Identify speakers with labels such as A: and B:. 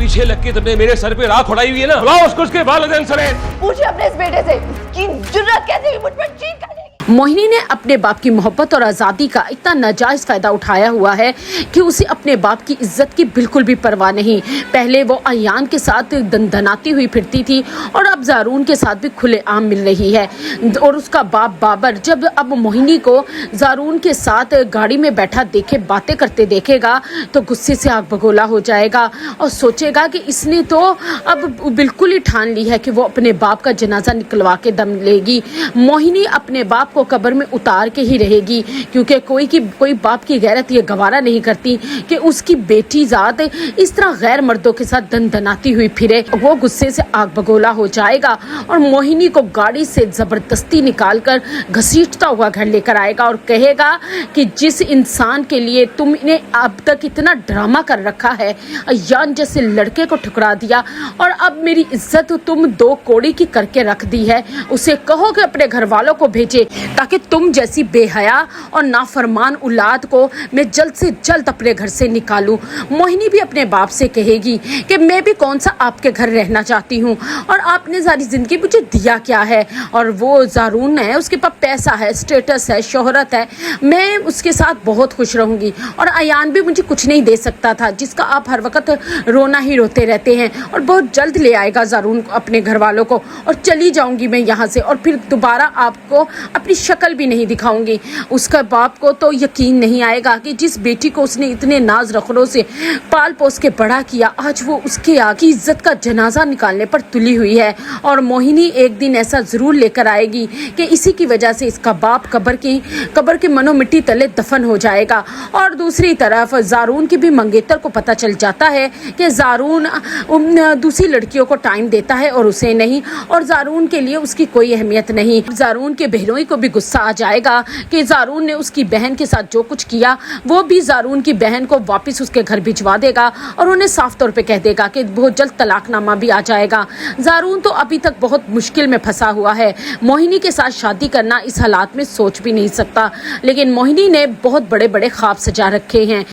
A: पीछे लग के तुमने मेरे सर पे राख उड़ाई हुई है ना, बुलाओ उसको उसके वालिदैन समेत।
B: पूछिए अपने इस बेटे से कि जुर्रत कैसे हुई मुझ पर चीट करने की।
C: मोहिनी ने अपने बाप की मोहब्बत और आज़ादी का इतना नाजायज फायदा उठाया हुआ है कि उसे अपने बाप की इज्जत की बिल्कुल भी परवाह नहीं। पहले वो अयान के साथ दनदनाती हुई फिरती थी और अब ज़ारून के साथ भी खुलेआम मिल रही है। और उसका बाप बाबर जब अब मोहिनी को ज़ारून के साथ गाड़ी में बैठा देखे, बातें करते देखेगा तो गुस्से से आग बगोला हो जाएगा और सोचेगा कि इसने तो अब बिल्कुल ही ठान ली है कि वो अपने बाप का जनाजा निकलवा के दम लेगी। मोहिनी अपने बाप को कब्र में उतार के ही रहेगी, क्योंकि कोई बाप की गैरत ये गवारा नहीं करती कि उसकी बेटी ज़ात इस तरह गैर मर्दों के साथ दनदनाती हुई फिरे। वो गुस्से से आग बगोला हो जाएगा और मोहिनी को गाड़ी से जबरदस्ती निकालकर घसीटता हुआ घर लेकर आएगा और कहेगा कि जिस इंसान के लिए तुमने अब तक इतना ड्रामा कर रखा है, अयान जैसे लड़के को ठुकरा दिया और अब मेरी इज्जत तुम दो कोड़ी की करके रख दी है, उसे कहो कि अपने घर वालों को भेजे ताकि तुम जैसी बेहया और नाफरमान औलाद को मैं जल्द से जल्द अपने घर से निकालूं। मोहिनी भी अपने बाप से कहेगी कि मैं भी कौन सा आपके घर रहना चाहती हूँ और आपने सारी जिंदगी मुझे दिया क्या है। और वो ज़ारून है, उसके पास पैसा है, स्टेटस है, शोहरत है, मैं उसके साथ बहुत खुश रहूँगी। और अयान भी मुझे कुछ नहीं दे सकता था, जिसका आप हर वक्त रोना ही रोते रहते हैं। और बहुत जल्द ले आएगा ज़ारून अपने घर वालों को और चली जाऊँगी मैं यहाँ से और फिर दोबारा आपको अपनी शक्ल भी नहीं दिखाऊंगी। उसका बाप को तो यकीन नहीं आएगा कि जिस बेटी को उसने इतने नाज रखड़ों से पाल पोस के बड़ा किया, आज वो उसके आगे इज्जत का जनाजा निकालने पर तुली हुई है। और मोहिनी एक दिन ऐसा जरूर लेकर आएगी कि इसी की वजह से इसका बाप कब्र के मनो मिट्टी तले दफन हो जाएगा। और दूसरी तरफ ज़ारून की भी मंगेतर को पता चल जाता है कि ज़ारून दूसरी लड़कियों को टाइम देता है और उसे नहीं, और ज़ारून के लिए उसकी कोई अहमियत नहीं। ज़ारून के बहनोई को भी गुस्सा आ जाएगा कि ज़ारून ने उसकी बहन के साथ जो कुछ किया वो भी ज़ारून की बहन को वापस उसके घर भिजवा देगा और उन्हें साफ तौर पे कह देगा कि बहुत जल्द तलाकनामा भी आ जाएगा। ज़ारून तो अभी तक बहुत मुश्किल में फंसा हुआ है। मोहिनी के साथ शादी करना इस हालात में सोच भी नहीं सकता, लेकिन मोहिनी ने बहुत बड़े बड़े ख्वाब सजा रखे हैं।